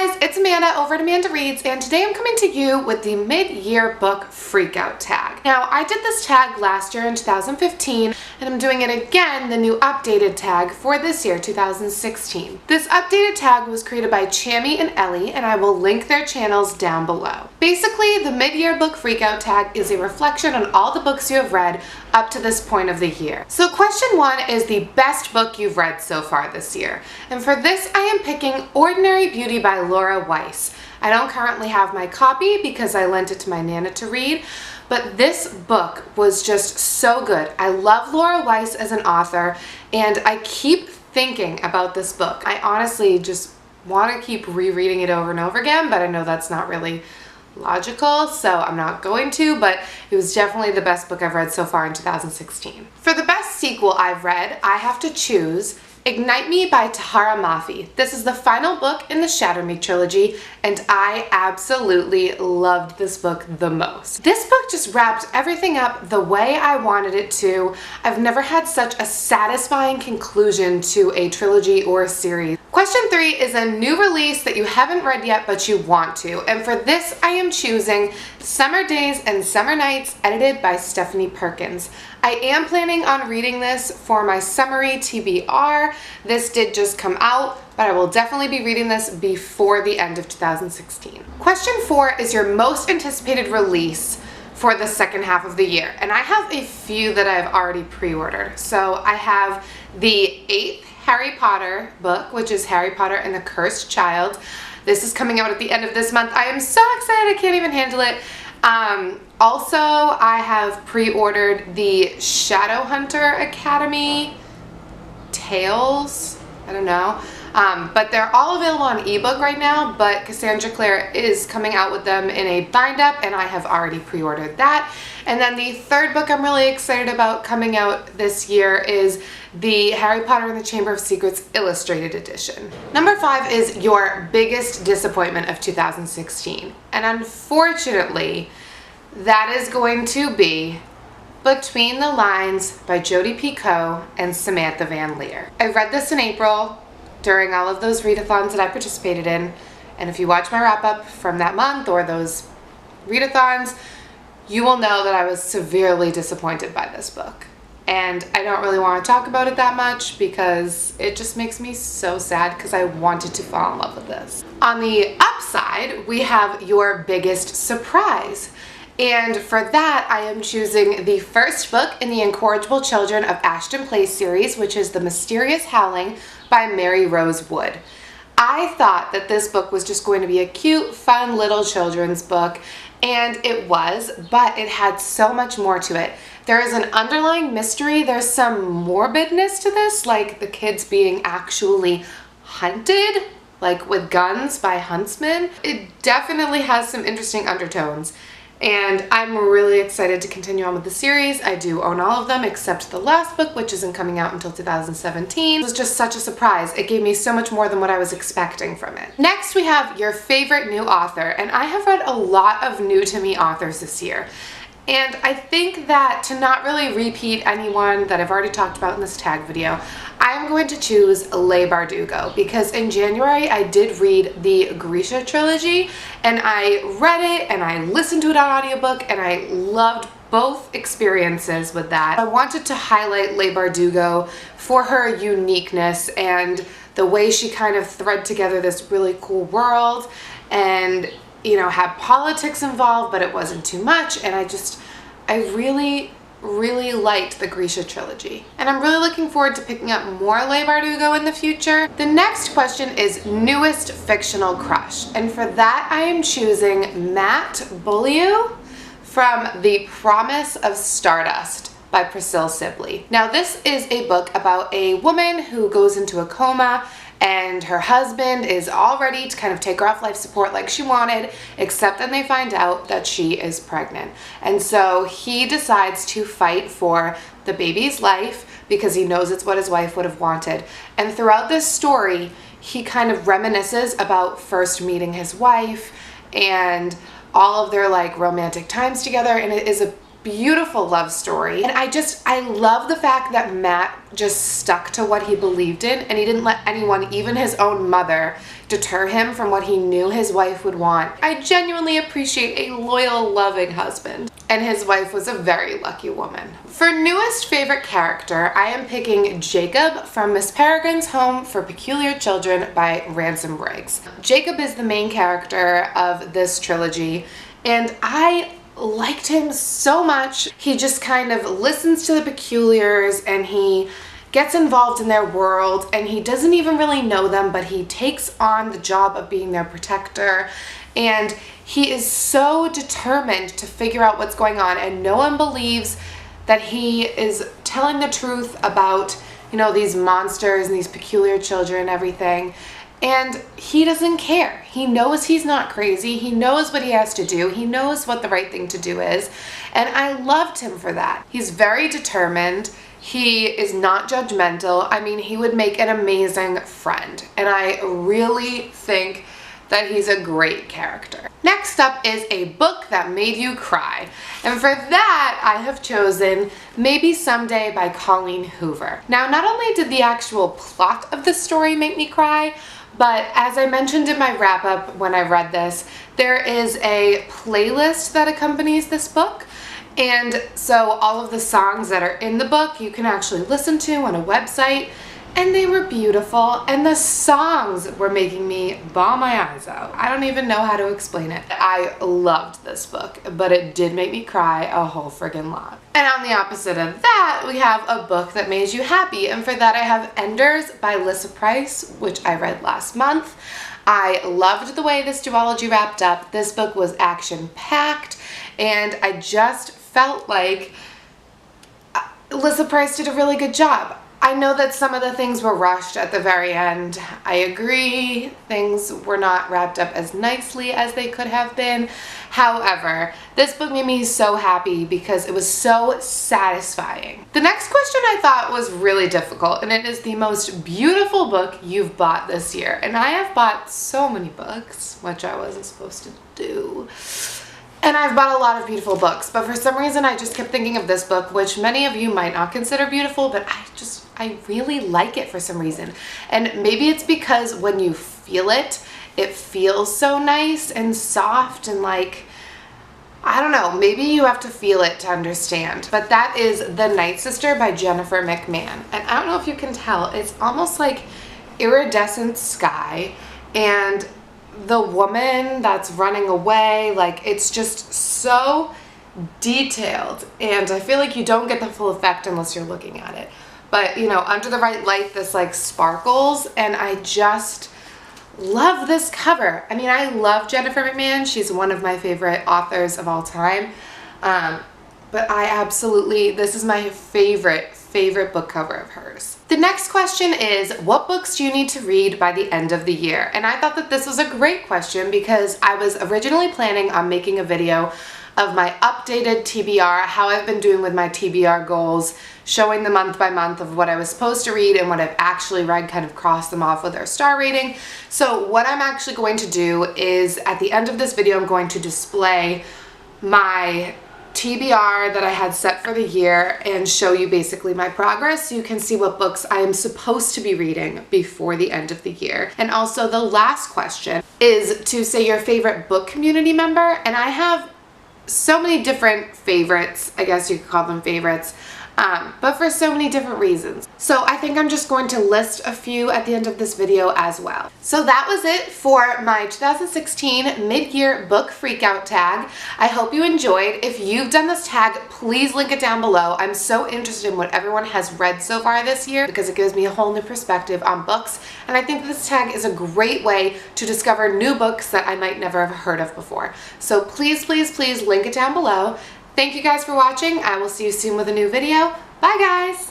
guys, it's Amanda over at AmandaReads, and today I'm coming to you with the mid-year book Freakout tag. Now, I did this tag last year in 2015, and I'm doing it again, the new updated tag for this year, 2016. This updated tag was created by Chammy and Ellie, and I will link their channels down below. Basically, the mid-year book Freakout tag is a reflection on all the books you have read up to this point of the year. So question 1 is the best book you've read so far this year. And for this, I am picking Ordinary Beauty by Laura Weiss. I don't currently have my copy because I lent it to my Nana to read, but this book was just so good. I love Laura Weiss as an author, and I keep thinking about this book. I honestly just want to keep rereading it over and over again, but I know that's not really logical, so I'm not going to, but it was definitely the best book I've read so far in 2016. For the best sequel I've read, I have to choose Ignite Me by Tahara Mafi. This is the final book in the Shatter Me trilogy, and I absolutely loved this book the most. This book just wrapped everything up the way I wanted it to. I've never had such a satisfying conclusion to a trilogy or a series. Question 3 is a new release that you haven't read yet but you want to, and for this I am choosing Summer Days and Summer Nights, edited by Stephanie Perkins. I am planning on reading this for my summary TBR. This did just come out, but I will definitely be reading this before the end of 2016. Question 4 is your most anticipated release for the second half of the year, and I have a few that I've already pre-ordered. So I have the 8th Harry Potter book, which is Harry Potter and the Cursed Child. This is coming out at the end of this month. I am so excited, I can't even handle it. Also, I have pre-ordered the Shadowhunter Academy Tales, I don't know, but they're all available on ebook right now, but Cassandra Clare is coming out with them in a bind-up, and I have already pre-ordered that. And then the third book I'm really excited about coming out this year is the Harry Potter and the Chamber of Secrets Illustrated Edition. Number 5 is your biggest disappointment of 2016, and unfortunately, that is going to be Between the Lines by Jodi Picoult and Samantha Van Leer. I read this in April during all of those readathons that I participated in, and if you watch my wrap-up from that month or those readathons, you will know that I was severely disappointed by this book. And I don't really want to talk about it that much because it just makes me so sad because I wanted to fall in love with this. On the upside, we have your biggest surprise. And for that, I am choosing the first book in the Incorrigible Children of Ashton Place series, which is The Mysterious Howling by Mary Rose Wood. I thought that this book was just going to be a cute, fun little children's book, and it was, but it had so much more to it. There is an underlying mystery, there's some morbidness to this, like the kids being actually hunted, like with guns by huntsmen. It definitely has some interesting undertones. And I'm really excited to continue on with the series. I do own all of them except the last book, which isn't coming out until 2017. It was just such a surprise. It gave me so much more than what I was expecting from it. Next, we have your favorite new author, and I have read a lot of new to me authors this year. And I think that to not really repeat anyone that I've already talked about in this tag video, I'm going to choose Leigh Bardugo because in January I did read the Grisha trilogy, and I read it and I listened to it on audiobook, and I loved both experiences with that. I wanted to highlight Leigh Bardugo for her uniqueness and the way she kind of thread together this really cool world and, you know, had politics involved, but it wasn't too much, and I really liked the Grisha trilogy. And I'm really looking forward to picking up more Leigh Bardugo in the future. The next question is newest fictional crush, and for that I am choosing Matt Beaulieu from The Promise of Stardust by Priscilla Sibley. Now this is a book about a woman who goes into a coma, and her husband is all ready to kind of take her off life support like she wanted, except then they find out that she is pregnant. And so he decides to fight for the baby's life because he knows it's what his wife would have wanted. And throughout this story, he kind of reminisces about first meeting his wife and all of their like romantic times together, and it is a beautiful love story. And I love the fact that Matt just stuck to what he believed in, and he didn't let anyone, even his own mother, deter him from what he knew his wife would want. I genuinely appreciate a loyal, loving husband. And his wife was a very lucky woman. For newest favorite character, I am picking Jacob from Miss Peregrine's Home for Peculiar Children by Ransom Briggs. Jacob is the main character of this trilogy, and I liked him so much. He just kind of listens to the peculiars and he gets involved in their world, and he doesn't even really know them, but he takes on the job of being their protector, and he is so determined to figure out what's going on, and no one believes that he is telling the truth about, you know, these monsters and these peculiar children and everything. And he doesn't care. He knows he's not crazy. He knows what he has to do. He knows what the right thing to do is. And I loved him for that. He's very determined. He is not judgmental. I mean, he would make an amazing friend. And I really think that he's a great character. Next up is a book that made you cry. And for that, I have chosen Maybe Someday by Colleen Hoover. Now, not only did the actual plot of the story make me cry, but as I mentioned in my wrap-up when I read this, there is a playlist that accompanies this book. And so all of the songs that are in the book you can actually listen to on a website, and they were beautiful, and the songs were making me bawl my eyes out. I don't even know how to explain it. I loved this book, but it did make me cry a whole friggin' lot. And on the opposite of that, we have a book that made you happy, and for that I have Enders by Lissa Price, which I read last month. I loved the way this duology wrapped up. This book was action-packed, and I just felt like Lissa Price did a really good job. I know that some of the things were rushed at the very end. I agree, things were not wrapped up as nicely as they could have been. However, this book made me so happy because it was so satisfying. The next question I thought was really difficult, and it is the most beautiful book you've bought this year. And I have bought so many books, which I wasn't supposed to do. And I've bought a lot of beautiful books, but for some reason I just kept thinking of this book, which many of you might not consider beautiful, but I really like it for some reason. And maybe it's because when you feel it, it feels so nice and soft and like, I don't know, maybe you have to feel it to understand. But that is The Night Sister by Jennifer McMahon. And I don't know if you can tell, it's almost like iridescent sky, and the woman that's running away, like it's just so detailed, and I feel like you don't get the full effect unless you're looking at it. But you know, under the right light, this like sparkles, and I just love this cover. I mean, I love Jennifer McMahon. She's one of my favorite authors of all time. But this is my favorite book cover of hers. The next question is, what books do you need to read by the end of the year? And I thought that this was a great question because I was originally planning on making a video of my updated TBR, how I've been doing with my TBR goals, showing the month by month of what I was supposed to read and what I've actually read, kind of cross them off with their star rating. So what I'm actually going to do is at the end of this video, I'm going to display my TBR that I had set for the year and show you basically my progress so you can see what books I am supposed to be reading before the end of the year. And also the last question is to say your favorite book community member, and I have so many different favorites, I guess you could call them favorites, but for so many different reasons. So I think I'm just going to list a few at the end of this video as well. So that was it for my 2016 mid-year book freakout tag. I hope you enjoyed. If you've done this tag, please link it down below. I'm so interested in what everyone has read so far this year because it gives me a whole new perspective on books, and I think this tag is a great way to discover new books that I might never have heard of before. So please, please, please link it down below. Thank you guys for watching. I will see you soon with a new video. Bye guys!